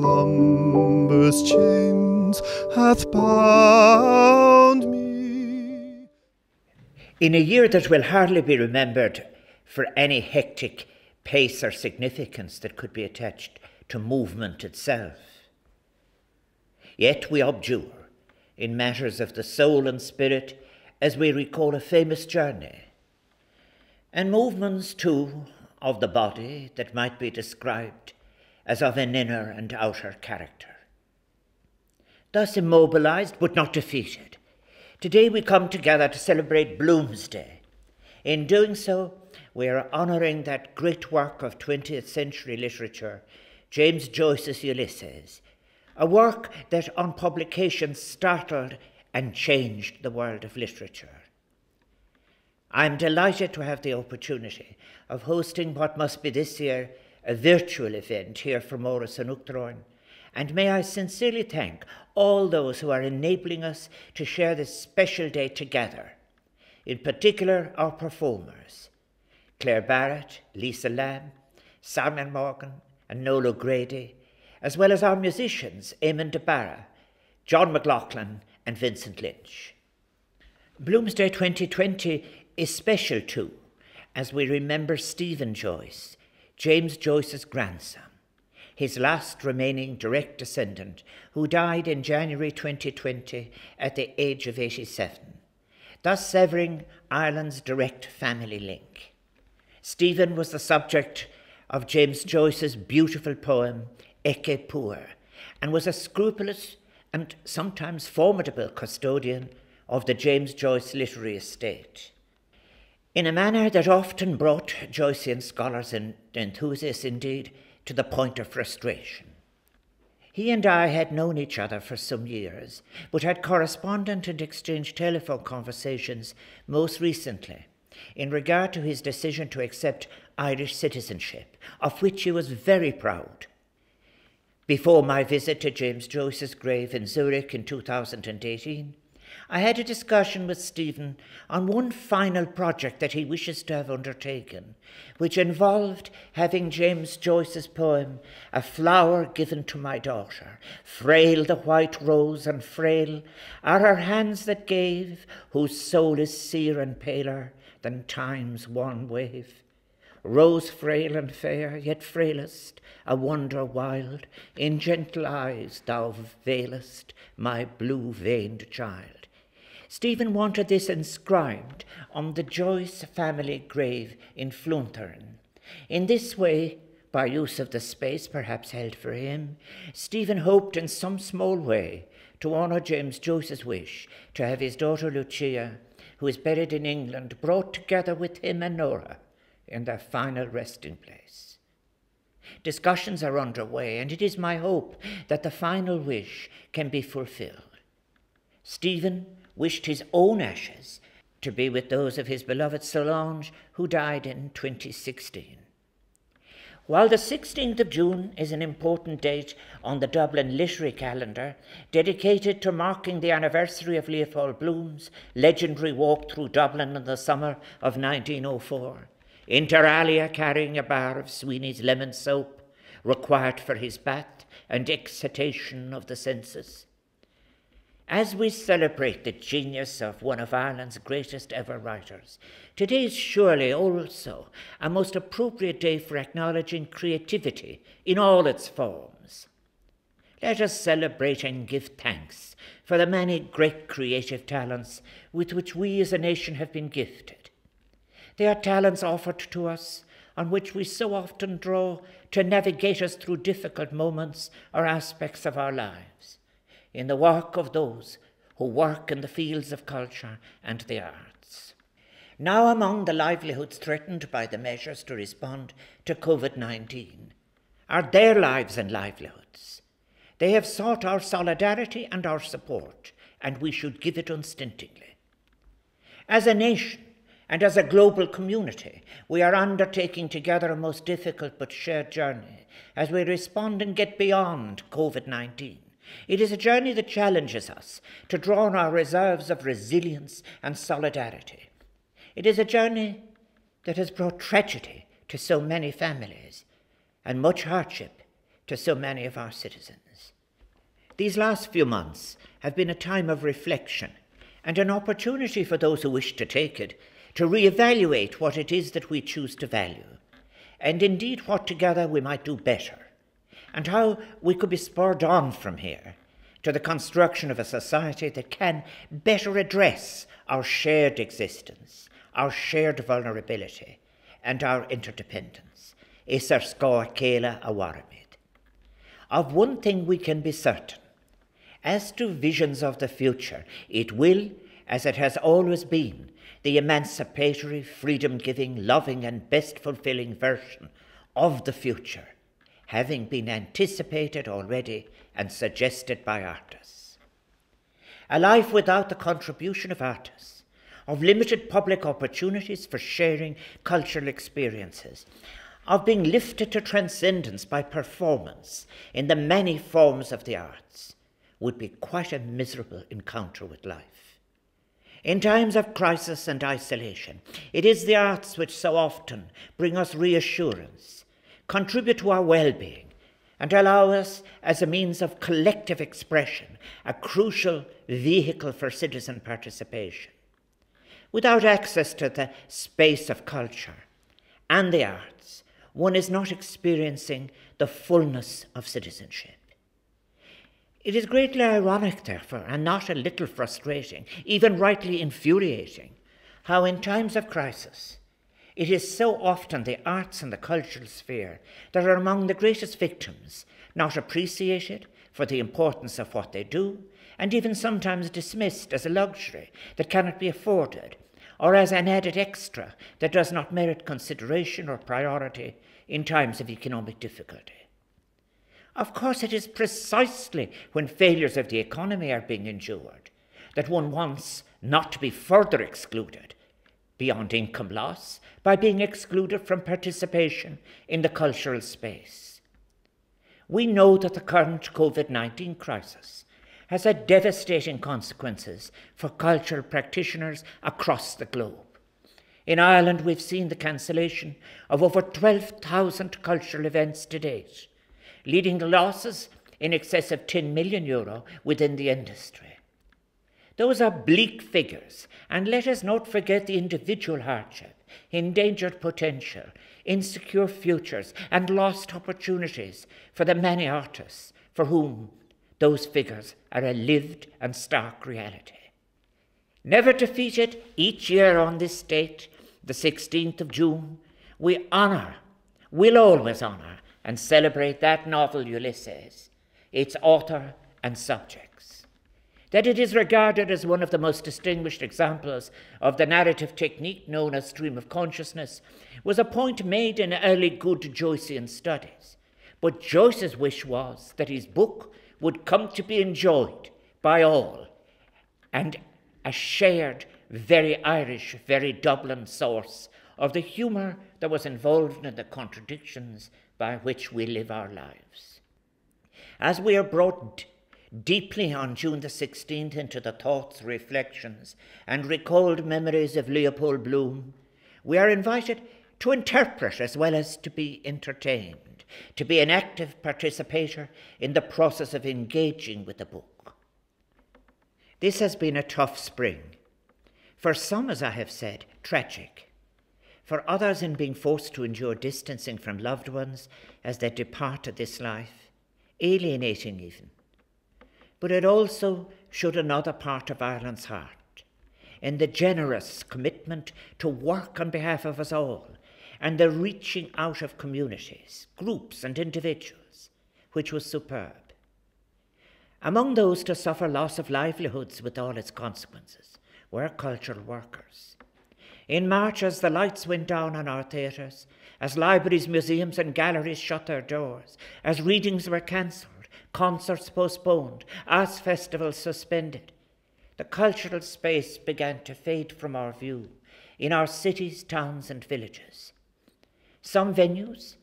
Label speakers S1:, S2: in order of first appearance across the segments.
S1: slumber's chains hath bound me.
S2: In a year that will hardly be remembered for any hectic pace or significance that could be attached to movement itself, yet we abjure in matters of the soul and spirit as we recall a famous journey, and movements too of the body that might be described as of an inner and outer character. Thus immobilized but not defeated, today we come together to celebrate Bloomsday. In doing so, we are honouring that great work of 20th century literature, James Joyce's Ulysses, a work that on publication startled and changed the world of literature. I am delighted to have the opportunity of hosting what must be this year a virtual event here from Áras and Uachtaráin, and may I sincerely thank all those who are enabling us to share this special day together, in particular our performers, Claire Barrett, Lisa Lamb, Simon Morgan and Noel O'Grady, as well as our musicians Eamon de Barra, John McLaughlin and Vincent Lynch. Bloomsday 2020 is special too, as we remember Stephen Joyce, James Joyce's grandson, his last remaining direct descendant, who died in January 2020 at the age of 87, thus severing Ireland's direct family link. Stephen was the subject of James Joyce's beautiful poem, Ecce Pur, and was a scrupulous and sometimes formidable custodian of the James Joyce literary estate, in a manner that often brought Joycean scholars and enthusiasts indeed to the point of frustration. He and I had known each other for some years, but had corresponded and exchanged telephone conversations most recently in regard to his decision to accept Irish citizenship, of which he was very proud. Before my visit to James Joyce's grave in Zurich in 2018, I had a discussion with Stephen on one final project that he wishes to have undertaken, which involved having James Joyce's poem, A Flower Given to My Daughter, frail the white rose and frail are her hands that gave, whose soul is sear and paler than time's wan wave. Rose frail and fair, yet frailest, a wonder wild, in gentle eyes thou veilest my blue-veined child. Stephen wanted this inscribed on the Joyce family grave in Uachtaráin. In this way, by use of the space perhaps held for him, Stephen hoped in some small way to honour James Joyce's wish to have his daughter Lucia, who is buried in England, brought together with him and Nora in their final resting place. Discussions are underway, and it is my hope that the final wish can be fulfilled. Stephen wished his own ashes to be with those of his beloved Solange, who died in 2016. While the 16th of June is an important date on the Dublin literary calendar, dedicated to marking the anniversary of Leopold Bloom's legendary walk through Dublin in the summer of 1904, inter alia carrying a bar of Sweeney's lemon soap, required for his bath and excitation of the senses. As we celebrate the genius of one of Ireland's greatest ever writers, today is surely also a most appropriate day for acknowledging creativity in all its forms. Let us celebrate and give thanks for the many great creative talents with which we as a nation have been gifted. They are talents offered to us on which we so often draw to navigate us through difficult moments or aspects of our lives, in the work of those who work in the fields of culture and the arts. Now among the livelihoods threatened by the measures to respond to COVID-19 are their lives and livelihoods. They have sought our solidarity and our support, and we should give it unstintingly. As a nation and as a global community, we are undertaking together a most difficult but shared journey as we respond and get beyond COVID-19. It is a journey that challenges us to draw on our reserves of resilience and solidarity. It is a journey that has brought tragedy to so many families and much hardship to to so many of our citizens. These last few months have been a time of reflection and an opportunity for those who wish to take it to re-evaluate what it is that we choose to value, and indeed what together we might do better, and how we could be spurred on from here to the construction of a society that can better address our shared existence, our shared vulnerability, and our interdependence. Isar scoa céile a waramid. Of one thing we can be certain. As to visions of the future, it will, as it has always been, the emancipatory, freedom-giving, loving and best-fulfilling version of the future, having been anticipated already and suggested by artists. A life without the contribution of artists, of limited public opportunities for sharing cultural experiences, of being lifted to transcendence by performance in the many forms of the arts, would be quite a miserable encounter with life. In times of crisis and isolation, it is the arts which so often bring us reassurance, contribute to our well-being, and allow us, as a means of collective expression, a crucial vehicle for citizen participation. Without access to the space of culture and the arts, one is not experiencing the fullness of citizenship. It is greatly ironic, therefore, and not a little frustrating, even rightly infuriating, how in times of crisis, it is so often the arts and the cultural sphere that are among the greatest victims, not appreciated for the importance of what they do, and even sometimes dismissed as a luxury that cannot be afforded, or as an added extra that does not merit consideration or priority in times of economic difficulty. Of course, it is precisely when failures of the economy are being endured that one wants not to be further excluded, beyond income loss, by being excluded from participation in the cultural space. We know that the current COVID-19 crisis has had devastating consequences for cultural practitioners across the globe. In Ireland, we've seen the cancellation of over 12,000 cultural events to date, leading to losses in excess of €10 million within the industry. Those are bleak figures, and let us not forget the individual hardship, endangered potential, insecure futures, and lost opportunities for the many artists for whom those figures are a lived and stark reality. Never defeated, each year on this date, the 16th of June, we honour, will always honour, and celebrate that novel Ulysses, its author and subjects. That it is regarded as one of the most distinguished examples of the narrative technique known as stream of consciousness was a point made in early good Joycean studies. But Joyce's wish was that his book would come to be enjoyed by all, and a shared, very Irish, very Dublin source of the humour that was involved in the contradictions by which we live our lives. As we are brought deeply on June the 16th into the thoughts, reflections, and recalled memories of Leopold Bloom, we are invited to interpret as well as to be entertained, to be an active participator in the process of engaging with the book. This has been a tough spring. For some, as I have said, tragic. For others, in being forced to endure distancing from loved ones as they departed this life, alienating even. But it also showed another part of Ireland's heart, in the generous commitment to work on behalf of us all, and the reaching out of communities, groups and individuals, which was superb. Among those to suffer loss of livelihoods with all its consequences were cultural workers. In March, as the lights went down on our theatres, as libraries, museums and galleries shut their doors, as readings were cancelled, concerts postponed, arts festivals suspended, the cultural space began to fade from our view in our cities, towns and villages. Some venues,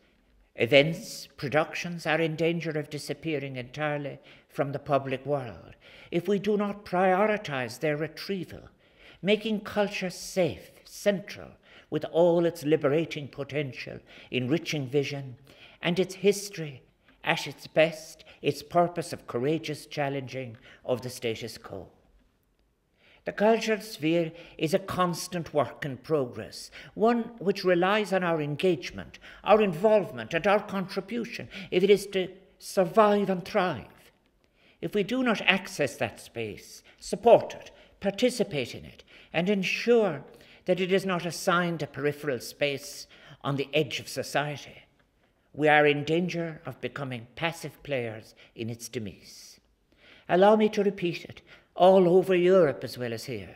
S2: events, productions are in danger of disappearing entirely from the public world if we do not prioritise their retrieval, making culture safe, central, with all its liberating potential, enriching vision, and its history at its best, its purpose of courageous challenging of the status quo. The cultural sphere is a constant work in progress, one which relies on our engagement, our involvement, and our contribution if it is to survive and thrive. If we do not access that space, support it, participate in it, and ensure that it is not assigned a peripheral space on the edge of society, we are in danger of becoming passive players in its demise. Allow me to repeat it, all over Europe as well as here.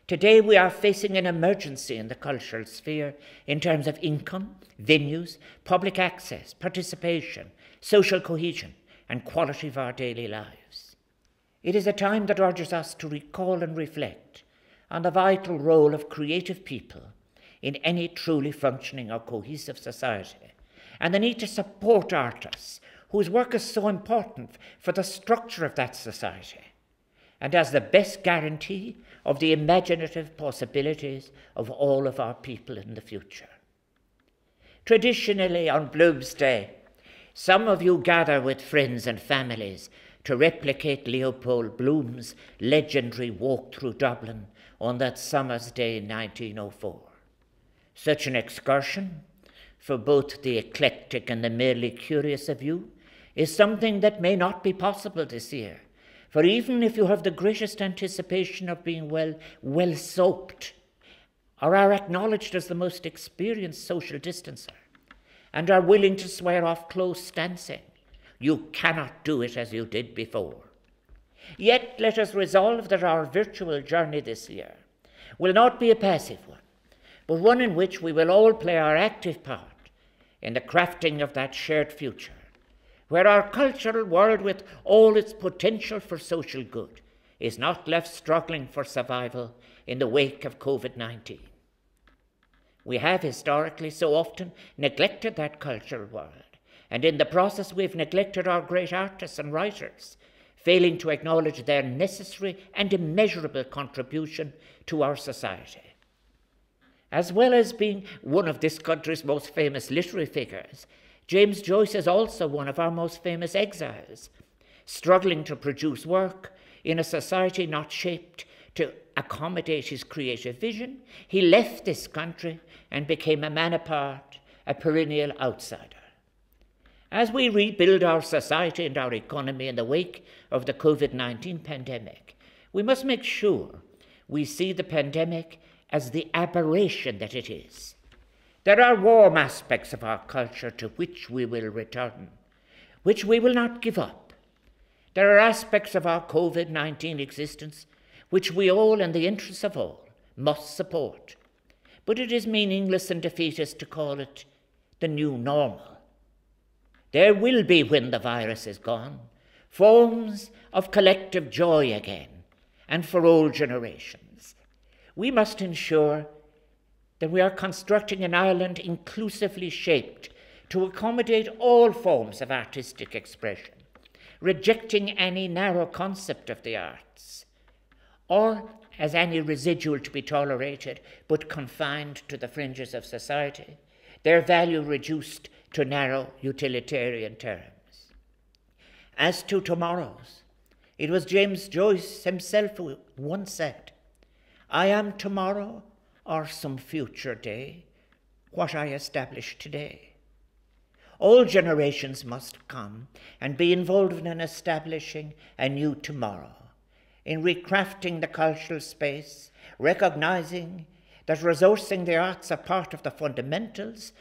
S2: Today we are facing an emergency in the cultural sphere in terms of income, venues, public access, participation, social cohesion, and quality of our daily lives. It is a time that urges us to recall and reflect on the vital role of creative people in any truly functioning or cohesive society, and the need to support artists whose work is so important for the structure of that society and as the best guarantee of the imaginative possibilities of all of our people in the future. Traditionally on Bloomsday, some of you gather with friends and families to replicate Leopold Bloom's legendary walk through Dublin on that summer's day in 1904. Such an excursion, for both the eclectic and the merely curious of you, is something that may not be possible this year. For even if you have the greatest anticipation of being well soaped, or are acknowledged as the most experienced social distancer, and are willing to swear off close dancing, you cannot do it as you did before. Yet let us resolve that our virtual journey this year will not be a passive one, but one in which we will all play our active part in the crafting of that shared future, where our cultural world, with all its potential for social good, is not left struggling for survival in the wake of COVID-19. We have historically so often neglected that cultural world, and in the process we've neglected our great artists and writers, failing to acknowledge their necessary and immeasurable contribution to our society. As well as being one of this country's most famous literary figures, James Joyce is also one of our most famous exiles, struggling to produce work in a society not shaped to accommodate his creative vision. He left this country and became a man apart, a perennial outsider. As we rebuild our society and our economy in the wake of the COVID-19 pandemic, we must make sure we see the pandemic as the aberration that it is. There are warm aspects of our culture to which we will return, which we will not give up. There are aspects of our COVID-19 existence which we all, in the interests of all, must support. But it is meaningless and defeatist to call it the new normal. There will be, when the virus is gone, forms of collective joy again, and for all generations. We must ensure that we are constructing an Ireland inclusively shaped to accommodate all forms of artistic expression, rejecting any narrow concept of the arts, or as any residual to be tolerated but confined to the fringes of society, their value reduced to narrow utilitarian terms. As to tomorrows, it was James Joyce himself who once said, "I am tomorrow or some future day what I establish today." All generations must come and be involved in establishing a new tomorrow, in recrafting the cultural space, recognizing that resourcing the arts are part of the fundamentals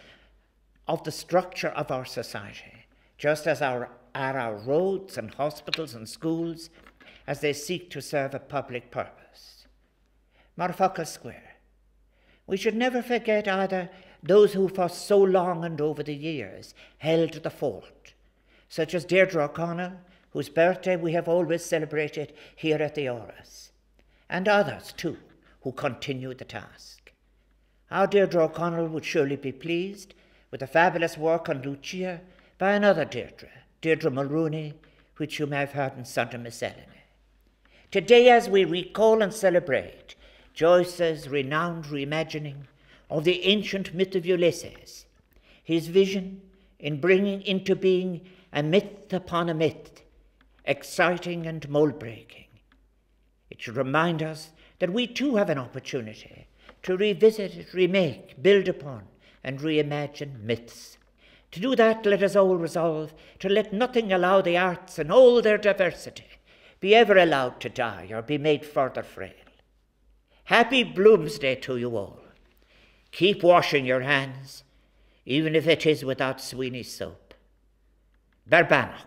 S2: of the structure of our society, just as are our roads and hospitals and schools, as they seek to serve a public purpose. Marfocal Square. We should never forget either those who for so long and over the years held the fort, such as Deirdre O'Connell, whose birthday we have always celebrated here at the Áras, and others too who continue the task. Our Deirdre O'Connell would surely be pleased with the fabulous work on Lucia by another Deirdre, Deirdre Mulrooney, which you may have heard in Santa Miscellany. Today, as we recall and celebrate Joyce's renowned reimagining of the ancient myth of Ulysses, his vision in bringing into being a myth upon a myth, exciting and mold-breaking. It should remind us that we too have an opportunity to revisit, remake, build upon, and reimagine myths. To do that, let us all resolve to let nothing allow the arts in all their diversity be ever allowed to die or be made further frail. Happy Bloomsday to you all. Keep washing your hands, even if it is without Sweeney's soap. Berbanocht.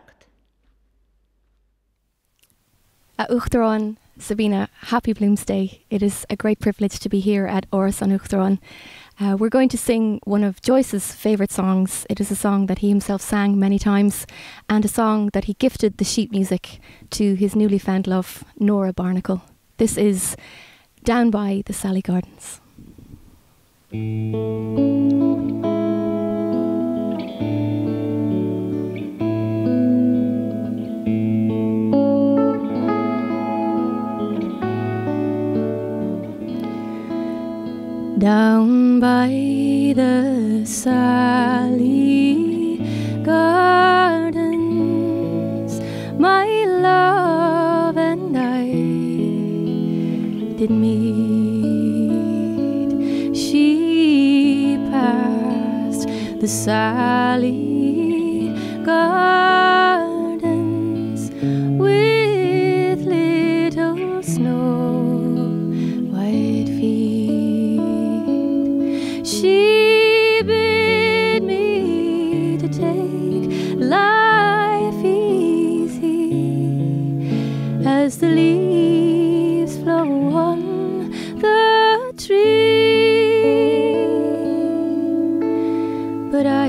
S3: Uachtaráin, Sabina, happy Bloomsday. It is a great privilege to be here at Áras on Uachtaráin. We're going to sing one of Joyce's favourite songs. It is a song that he himself sang many times, and a song that he gifted the sheet music to his newly found love, Nora Barnacle. This is Down by the Sally Gardens. Down by the Sally Gardens, my love and I did meet. She passed the Sally Gardens with little snow white feet. She bid me to take life easy as the leaves flow on the tree. But I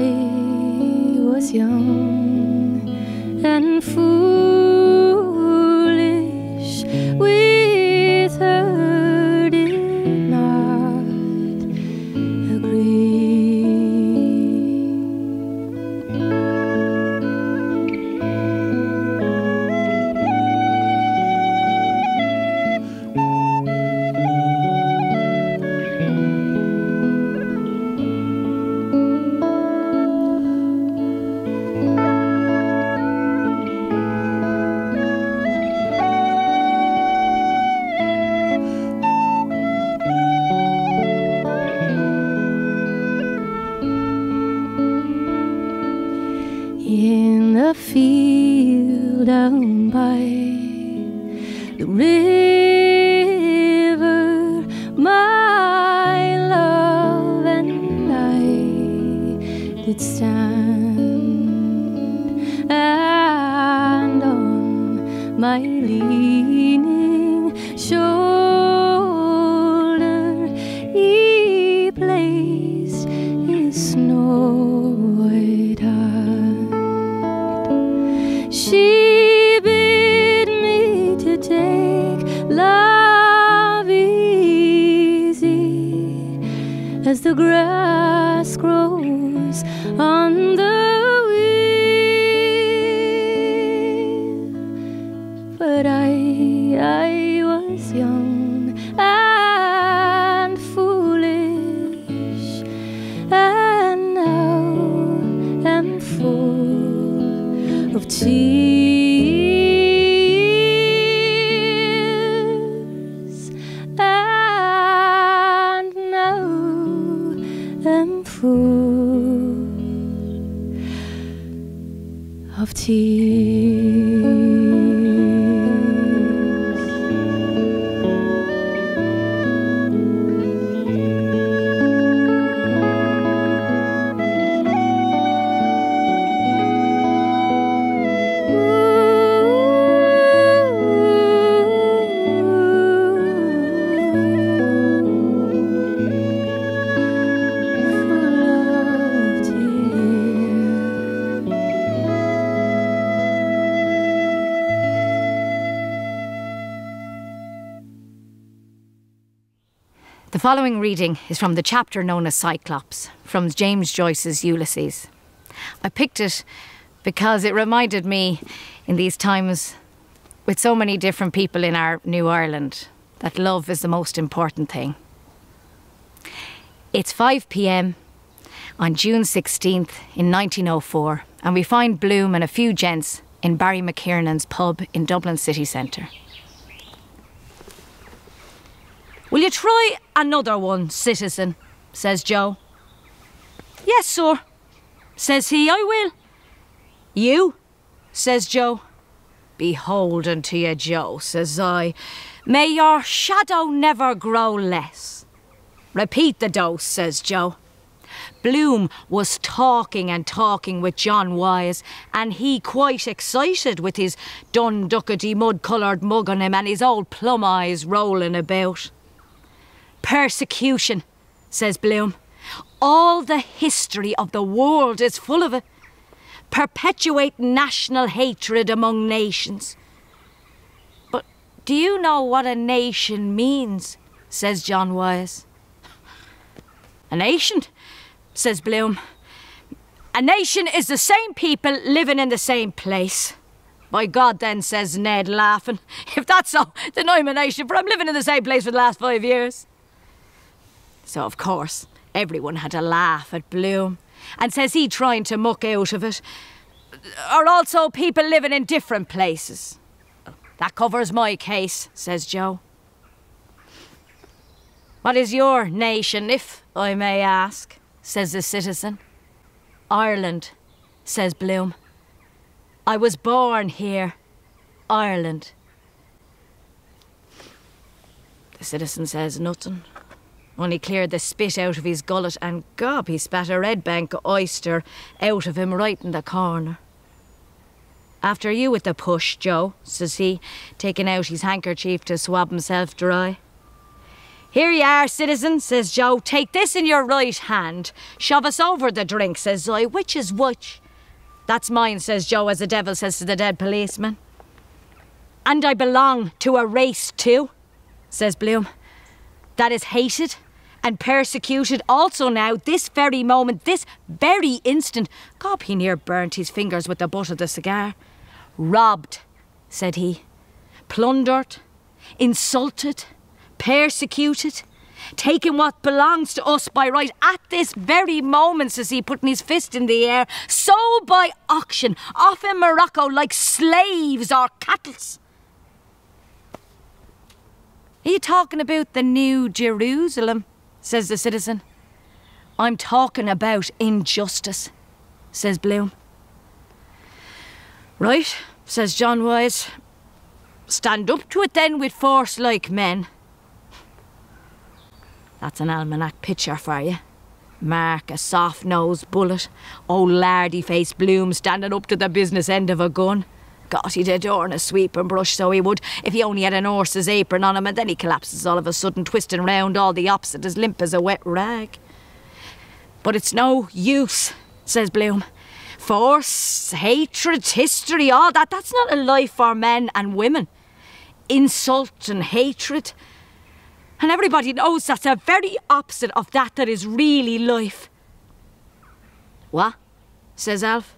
S3: was young and foolish with her, did not agree. In the field down by the river, my love and I did stand, and on my leaning shoulder he placed his snow white hand. She bid me to take love easy as the grass grows on the wheel. But I was young and foolish, and now am full of tears, and now am full of tears.
S4: The following reading is from the chapter known as Cyclops, from James Joyce's Ulysses. I picked it because it reminded me, in these times, with so many different people in our new Ireland, that love is the most important thing. It's 5 p.m. on June 16th in 1904, and we find Bloom and a few gents in Barry McKiernan's pub in Dublin city centre. "Will you try another one, citizen?" says Joe. "Yes, sir," says he, "I will." "You?" says Joe. "Beholden to you, Joe," says I. "May your shadow never grow less." "Repeat the dose," says Joe. Bloom was talking and talking with John Wise, and he quite excited with his dunduckety mud-coloured mug on him and his old plum eyes rolling about. "Persecution," says Bloom. "All the history of the world is full of it. Perpetuate national hatred among nations." "But do you know what a nation means?" says John Wise. "A nation?" says Bloom. "A nation is the same people living in the same place." "By God then," says Ned, laughing. "If that's so, then I'm a nation, for I'm living in the same place for the last 5 years." So, of course, everyone had a laugh at Bloom, and says he trying to muck out of it. "Are also people living in different places?" "That covers my case," says Joe. "What is your nation, if I may ask?" says the citizen. "Ireland," says Bloom. "I was born here, Ireland." The citizen says nothing. Only cleared the spit out of his gullet, and gob, he spat a red bank of oyster out of him right in the corner. "After you with the push, Joe," says he, taking out his handkerchief to swab himself dry. "Here you are, citizen," says Joe. "Take this in your right hand. Shove us over the drink," says I. "Which is which?" "That's mine," says Joe, as the devil says to the dead policeman. "And I belong to a race too," says Bloom, "that is hated and persecuted also now, this very moment, this very instant." Gob, he near burnt his fingers with the butt of the cigar. "Robbed," said he. "Plundered, insulted, persecuted, taking what belongs to us by right at this very moment," says he, putting his fist in the air, "sold by auction, off in Morocco like slaves or cattles." "Are you talking about the New Jerusalem?" says the citizen. "I'm talking about injustice," says Bloom. "Right," says John Wise. "Stand up to it then with force like men." That's an almanac picture for you. Mark, a soft-nosed bullet. Old lardy-faced Bloom standing up to the business end of a gun. God, he'd adorn a sweeping brush, so he would, if he only had an horse's apron on him, and then he collapses all of a sudden, twisting round all the opposite, as limp as a wet rag. "But it's no use," says Bloom. "Force, hatred, history, all that, that's not a life for men and women. Insult and hatred. And everybody knows that's the very opposite of that is really life." "What?" says Alf.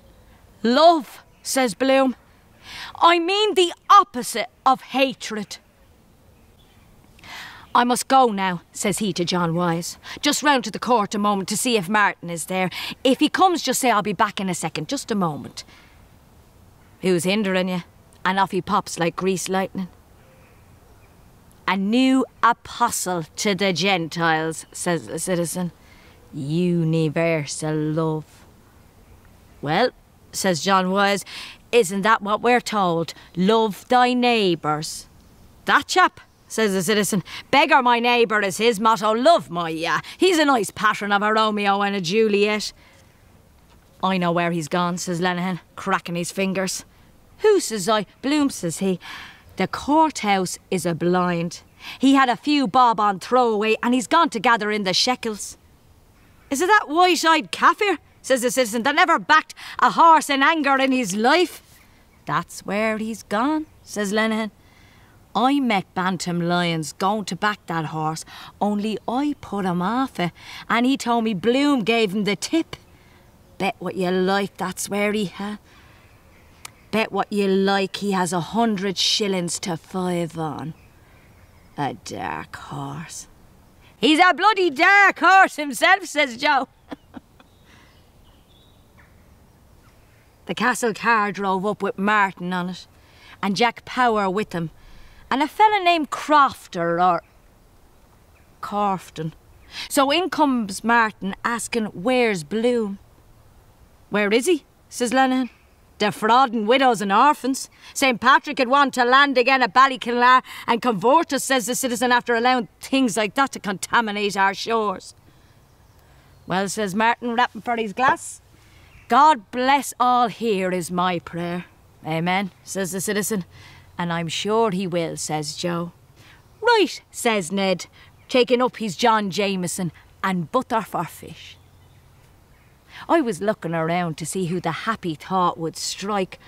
S4: "Love," says Bloom. "I mean the opposite of hatred." "I must go now," says he to John Wise. "Just round to the court a moment to see if Martin is there. If he comes, just say I'll be back in a second, just a moment." "Who's hindering you?" And off he pops like grease lightning. "A new apostle to the Gentiles," says the citizen. "Universal love." "Well," says John Wise, "isn't that what we're told? Love thy neighbours." "That chap," says the citizen. "Beggar my neighbour is his motto. Love my he's a nice pattern of a Romeo and a Juliet." "I know where he's gone," says Lenihan, cracking his fingers. "Who?" says I. "Bloom," says he. "The courthouse is a blind. He had a few bob on throwaway and he's gone to gather in the shekels." "Is it that white-eyed kaffir," says the citizen, "that never backed a horse in anger in his life?" "That's where he's gone," says Lenihan. "I met Bantam Lyons going to back that horse, only I put him off it, and he told me Bloom gave him the tip. Bet what you like, that's where he had. Bet what you like, he has 100 shillings to 5 on. A dark horse." "He's a bloody dark horse himself," says Joe. the castle car drove up with Martin on it, and Jack Power with him, and a fella named Crofter or Corfton. So in comes Martin asking where's Bloom. Where is he? Says Lenihan. Defrauding widows and orphans. St. Patrick had want to land again at Ballykinlar and convert us, says the citizen, after allowing things like that to contaminate our shores. Well, says Martin, rapping for his glass, God bless all here is my prayer. Amen, says the citizen. And I'm sure he will, says Joe. Right, says Ned, taking up his John Jameson and butter for fish. I was looking around to see who the happy thought would strike,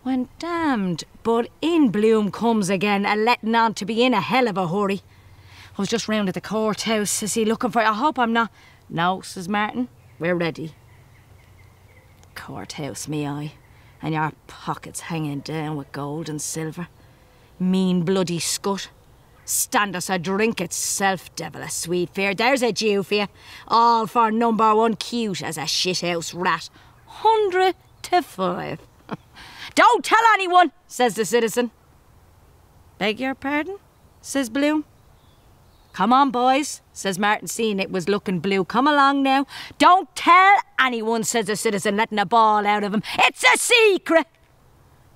S4: when damned, but in Bloom comes again, a letting on to be in a hell of a hurry. I was just round at the courthouse, says he, looking for you. I hope I'm not... No, says Martin, we're ready. Courthouse, me eye, and your pockets hanging down with gold and silver. Mean bloody scut. Stand us a drink itself, devil a sweet fear. There's a Jew for you. All for number one, cute as a shithouse rat. 100 to 5. Don't tell anyone, says the citizen. Beg your pardon, says Bloom. Come on, boys, says Martin, seeing it was looking blue. Come along now. Don't tell anyone, says the citizen, letting a ball out of him. It's a secret.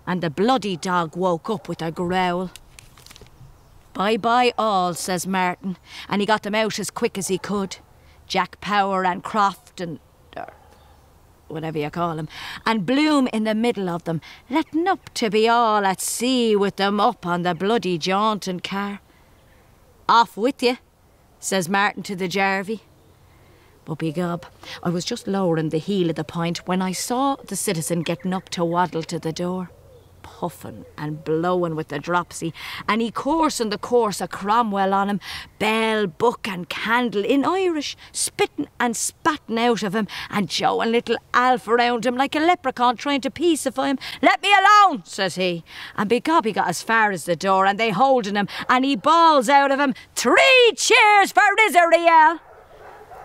S4: And the bloody dog woke up with a growl. Bye-bye all, says Martin, and he got them out as quick as he could. Jack Power and Crofton, or whatever you call him, and Bloom in the middle of them, letting up to be all at sea with them up on the bloody jaunting car. Off with you, says Martin to the Jarvey. But begob, I was just lowering the heel of the pint when I saw the citizen getting up to waddle to the door, puffing and blowing with the dropsy, and he coursing the course of Cromwell on him, bell, book and candle in Irish, spitting and spatting out of him, and Joe and little Alf around him like a leprechaun trying to peacify him. Let me alone, says he. And begob he got as far as the door, and they holding him, and he bawls out of him, 3 cheers for Israel!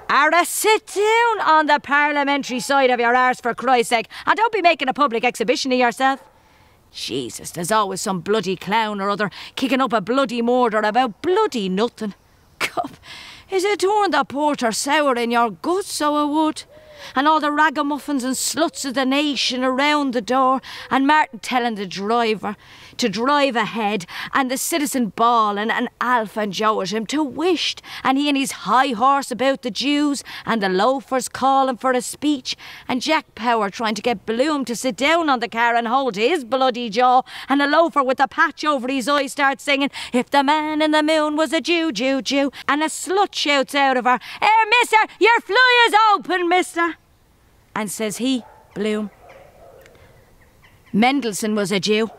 S4: Áras, sit down on the parliamentary side of your arse, for Christ's sake, and don't be making a public exhibition of yourself. Jesus, there's always some bloody clown or other kicking up a bloody murder about bloody nothing. Cup, is it turned the porter sour in your guts, so I would? And all the ragamuffins and sluts of the nation around the door, and Martin telling the driver to drive ahead, and the citizen bawling, and Alf and Joe at him to wisht, and he and his high horse about the Jews, and the loafers calling for a speech, and Jack Power trying to get Bloom to sit down on the car and hold his bloody jaw, and a loafer with a patch over his eye starts singing, if the man in the moon was a Jew, Jew, Jew, and a slut shouts out of her, mister, your fly is open, mister. And says he, Bloom, Mendelssohn was a Jew,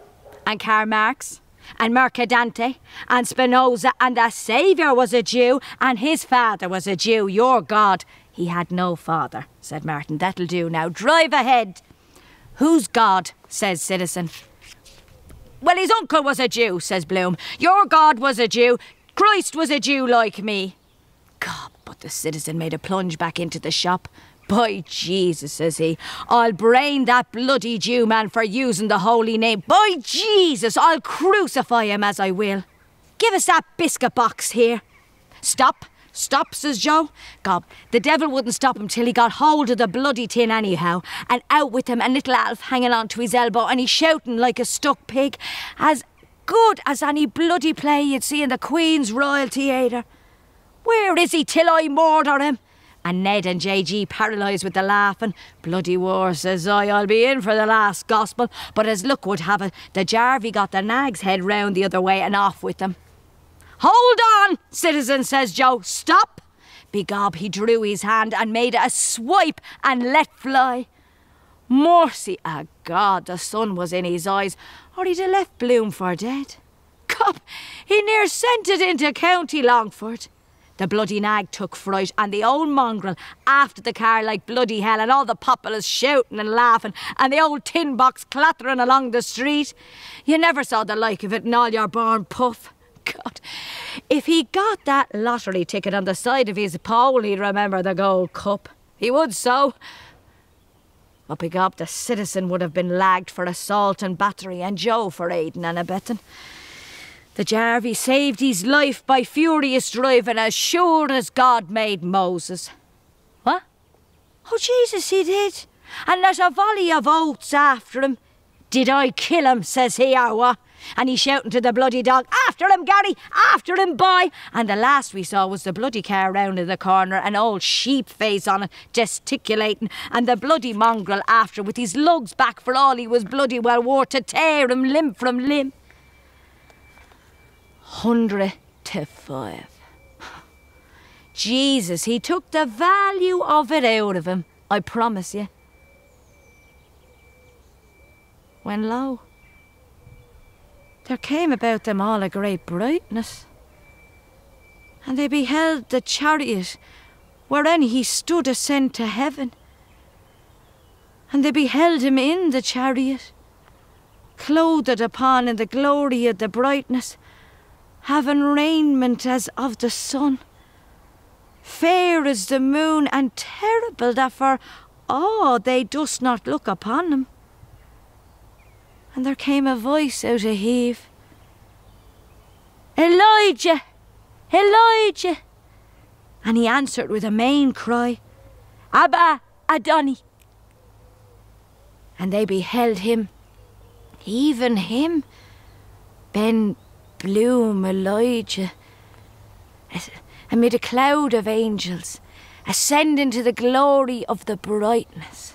S4: and Karl Marx, and Mercadante, and Spinoza, and the Saviour was a Jew, and his father was a Jew, your God. He had no father, said Martin. That'll do now. Drive ahead. Who's God, says citizen. Well, his uncle was a Jew, says Bloom. Your God was a Jew. Christ was a Jew like me. God, but the citizen made a plunge back into the shop. By Jesus, says he, I'll brain that bloody Jew man for using the holy name. By Jesus, I'll crucify him as I will. Give us that biscuit box here. Stop, stop, says Joe. God, the devil wouldn't stop him till he got hold of the bloody tin anyhow, and out with him and little Alf hanging on to his elbow, and he's shouting like a stuck pig, as good as any bloody play you'd see in the Queen's Royal Theatre. Where is he till I murder him? And Ned and JG paralysed with the laughing. Bloody war, says I'll be in for the last gospel. But as luck would have it, the Jarvey got the nag's head round the other way and off with them. Hold on, citizen, says Joe. Stop. Begob, he drew his hand and made a swipe and let fly. Mercy o' God, the sun was in his eyes, or he'd have left Bloom for dead. Cop, he near sent it into County Longford. The bloody nag took fright, and the old mongrel after the car like bloody hell, and all the populace shouting and laughing, and the old tin box clattering along the street. You never saw the like of it in all your born puff. God, if he got that lottery ticket on the side of his pole, he'd remember the Gold Cup. He would so. But begob the citizen would have been lagged for assault and battery, and Joe for aiding and abetting. The Jarvey saved his life by furious driving, as sure as God made Moses. What? Oh, Jesus, he did. And there's a volley of oaths after him. Did I kill him, says he, or what? And he shouting to the bloody dog, after him, Gary, after him, boy. And the last we saw was the bloody car round in the corner, an old sheep face on it, gesticulating, and the bloody mongrel after, with his lugs back for all he was bloody well wore, to tear him limb from limb. 100-5. Jesus, he took the value of it out of him, I promise you. When lo, there came about them all a great brightness, and they beheld the chariot wherein he stood ascend to heaven, and they beheld him in the chariot, clothed upon in the glory of the brightness, having raiment as of the sun, fair as the moon, and terrible that for awe they durst not look upon him. And there came a voice out of heave, Elijah, Elijah. And he answered with a main cry, Abba Adoni. And they beheld him, even him, Ben Bloom Elijah, amid a cloud of angels, ascending to the glory of the brightness,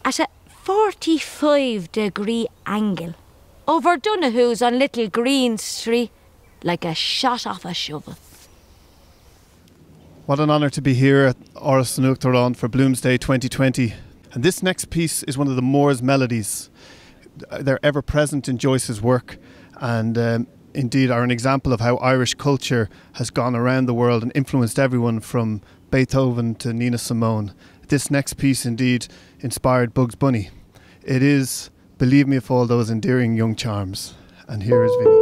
S4: at a 45-degree angle, over Donahue's on Little Green Street, like a shot off a shovel.
S1: What an honour to be here at Áras and Uachtaráin for Bloomsday 2020. And this next piece is one of the Moore's melodies. They're ever present in Joyce's work, and indeed are an example of how Irish culture has gone around the world and influenced everyone from Beethoven to Nina Simone. This next piece indeed inspired Bugs Bunny. It is Believe Me for All Those Endearing Young Charms. And here is Vinny.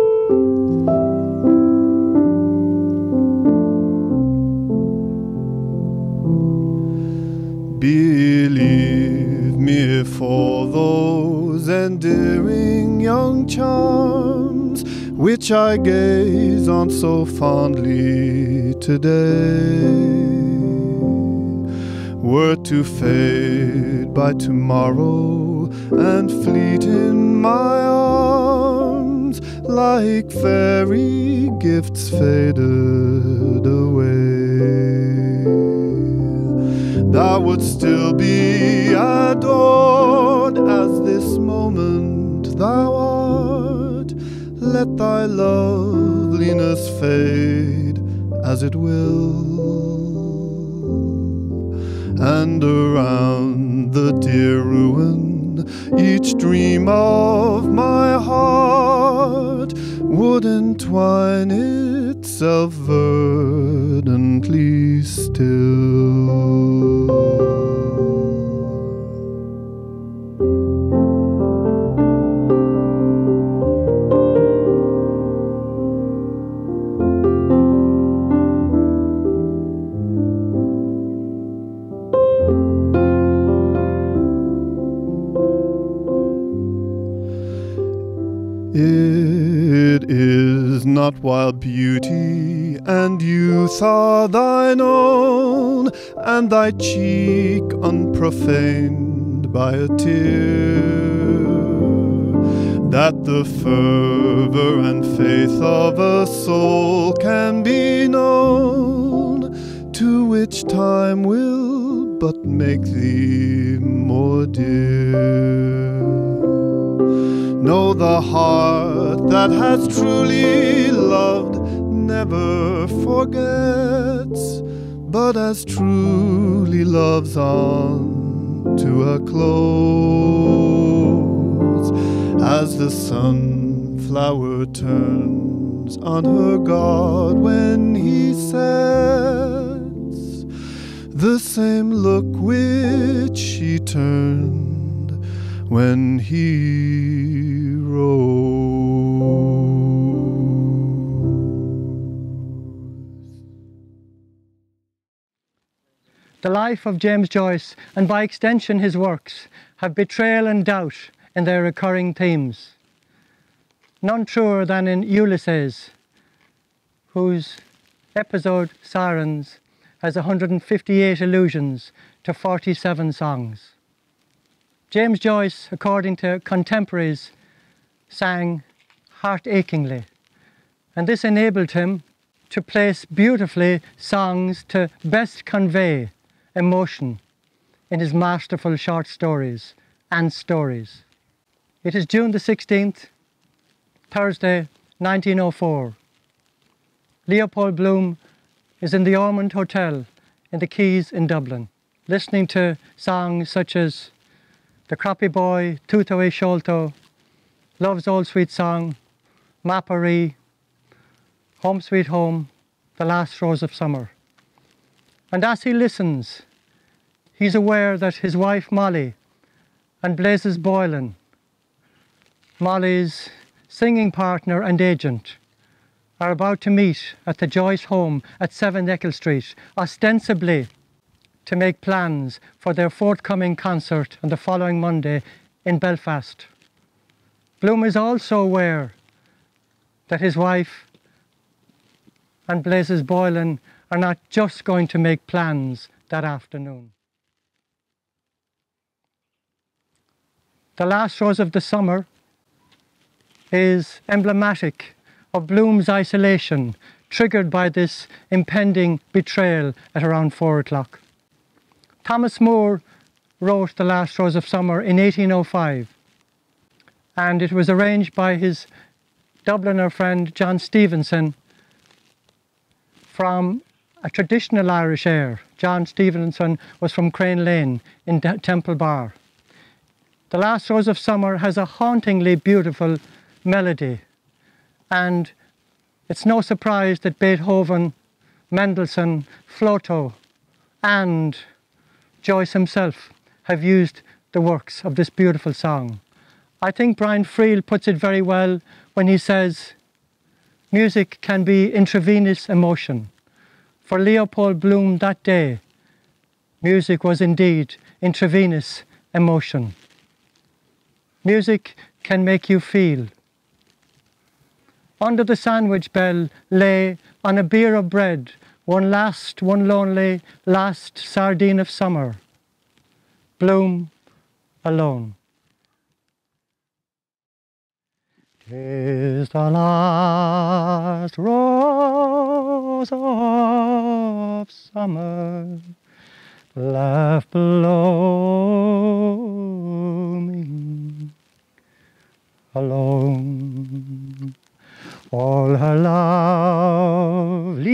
S1: Believe me for those endearing young charms which I gaze on so fondly today, were to fade by tomorrow and fleet in my arms like fairy gifts faded away. Thou would still be adored as this moment thou art. Let thy loveliness fade as it will, and around the dear ruin each dream of my heart would entwine itself verdantly still. It is not while beauty and youth are thine own, and thy cheek unprofaned by a tear, that the fervour and faith of a soul can be known, to which time will but make thee more dear. Know the heart that has truly loved never forgets, but as truly loves on to a close, as the sunflower turns on her god when he sets, the same look which she turned when he rose.
S5: The life of James Joyce, and by extension his works, have betrayal and doubt in their recurring themes. None truer than in Ulysses, whose episode Sirens has 158 allusions to 47 songs. James Joyce, according to contemporaries, sang heart-achingly, and this enabled him to place beautifully songs to best convey emotion in his masterful short stories and stories. It is June the 16th, Thursday, 1904. Leopold Bloom is in the Ormond Hotel in the Quays in Dublin, listening to songs such as The Crappy Boy, Tuto e Sholto, Love's Old Sweet Song, Mappery, Home Sweet Home, The Last Rose of Summer. And as he listens, he's aware that his wife Molly and Blazes Boylan, Molly's singing partner and agent, are about to meet at the Joyce home at 7 Eccles Street, ostensibly to make plans for their forthcoming concert on the following Monday in Belfast. Bloom is also aware that his wife and Blazes Boylan are not just going to make plans that afternoon. The Last Rose of the Summer is emblematic of Bloom's isolation, triggered by this impending betrayal at around 4 o'clock. Thomas Moore wrote The Last Rose of Summer in 1805, and it was arranged by his Dubliner friend John Stevenson from a traditional Irish air. John Stevenson was from Crane Lane in Temple Bar. The Last Rose of Summer has a hauntingly beautiful melody, and it's no surprise that Beethoven, Mendelssohn, Floto and Joyce himself have used the works of this beautiful song. I think Brian Friel puts it very well when he says, music can be intravenous emotion. For Leopold Bloom that day, music was indeed intravenous emotion. Music can make you feel. Under the sandwich bell lay on a bier of bread one lonely last sardine of summer. Bloom alone. 'Tis the last rose of summer left blooming alone. All her lovely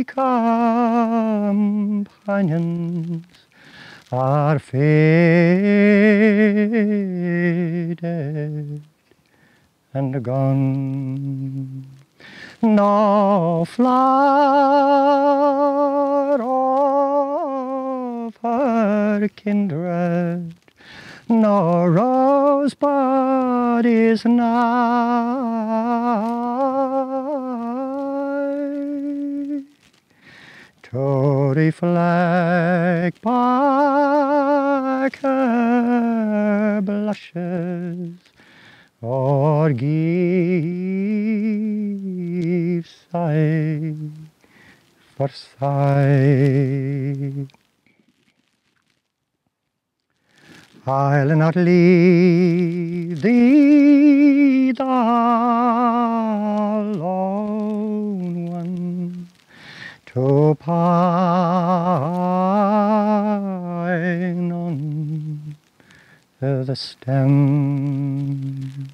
S5: companions are faded and gone. No flower of her kindred, no rosebud is nigh to reflect back her blushes or give sigh for sigh. I'll not leave thee, the lone one, to pine on the stem,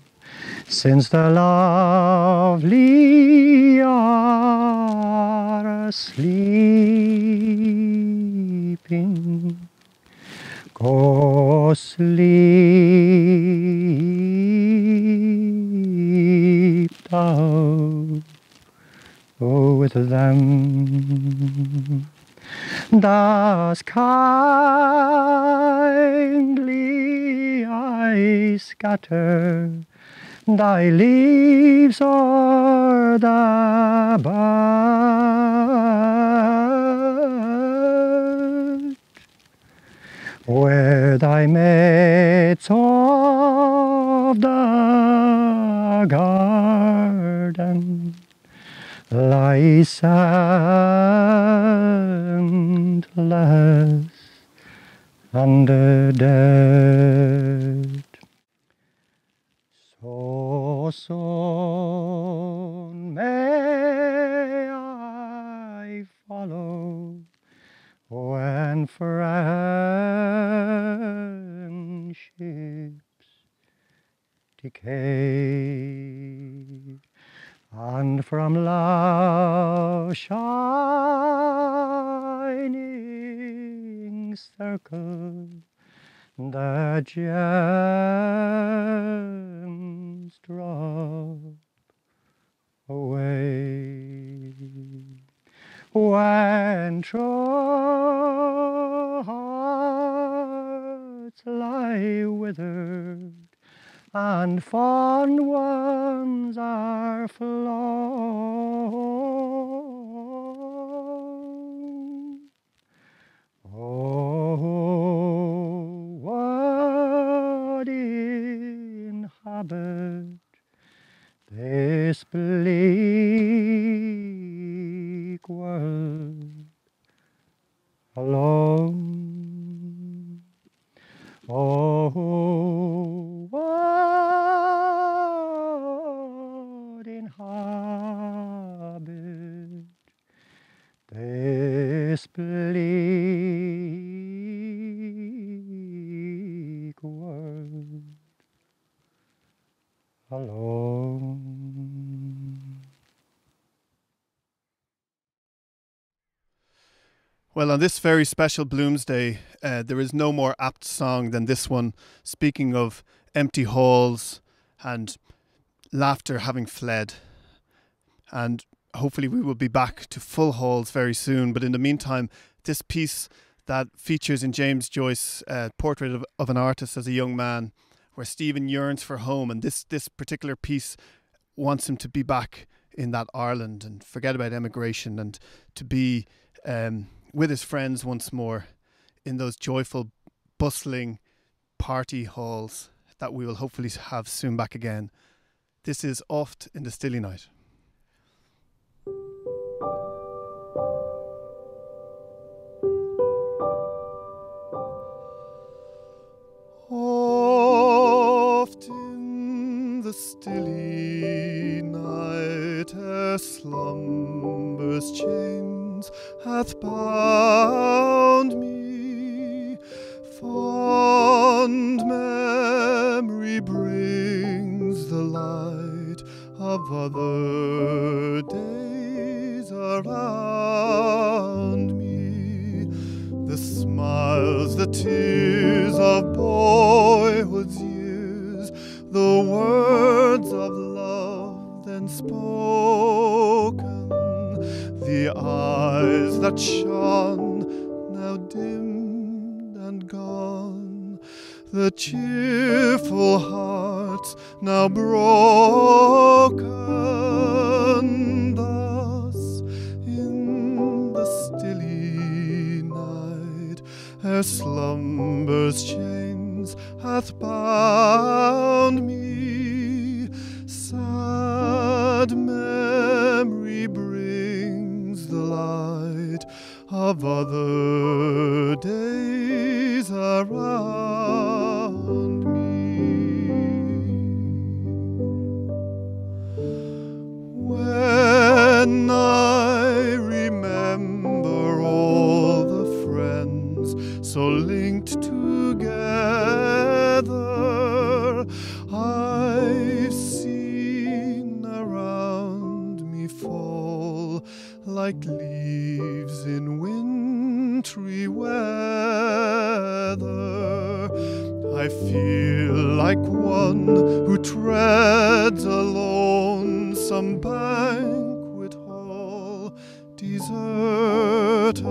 S5: since the lovely are sleeping. Go sleep thou with them. Thus kindly I scatter thy leaves o'er the bough, where thy mates of the garden lie soundless under dead. So soon may I follow when friendships decay, and from love's shining circle the gems drop away. When true hearts lie withered and fond ones are flown, oh, what inhabit this bleak world alone? Oh, what inhabit this bleak world alone?
S1: Well, on this very special Bloomsday, there is no more apt song than this one, speaking of empty halls and laughter having fled. And hopefully we will be back to full halls very soon. But in the meantime, this piece that features in James Joyce's portrait of an artist as a young man, where Stephen yearns for home, and this particular piece wants him to be back in that Ireland and forget about emigration, and to be with his friends once more in those joyful, bustling party halls that we will hopefully have soon back again. This is Oft in the Stilly Night. Oft in the stilly night, ere slumber's chains hath bound me, fond memory brings the light of other days around me, the smiles, the tears of boyhood's years, the words of love then spoken, the eyes that shone, now dimmed and gone, the cheerful hearts now broken. Thus in the stilly night, ere slumber's chains hath bound me, sad memory brings the light of other days around me. When I remember all the friends so linked together, I've seen around me fall like leaves in wintry weather. I feel like one who treads alone some banquet hall deserted,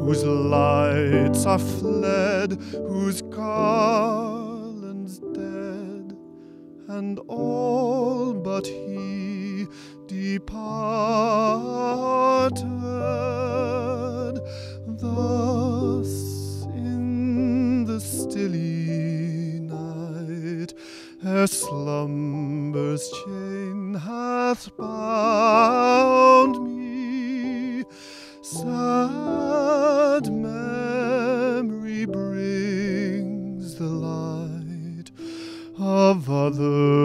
S1: whose lights are fled, whose garlands dead, and all but he departed. Thus in ere slumber's chain hath bound me. Sad memory brings the light of other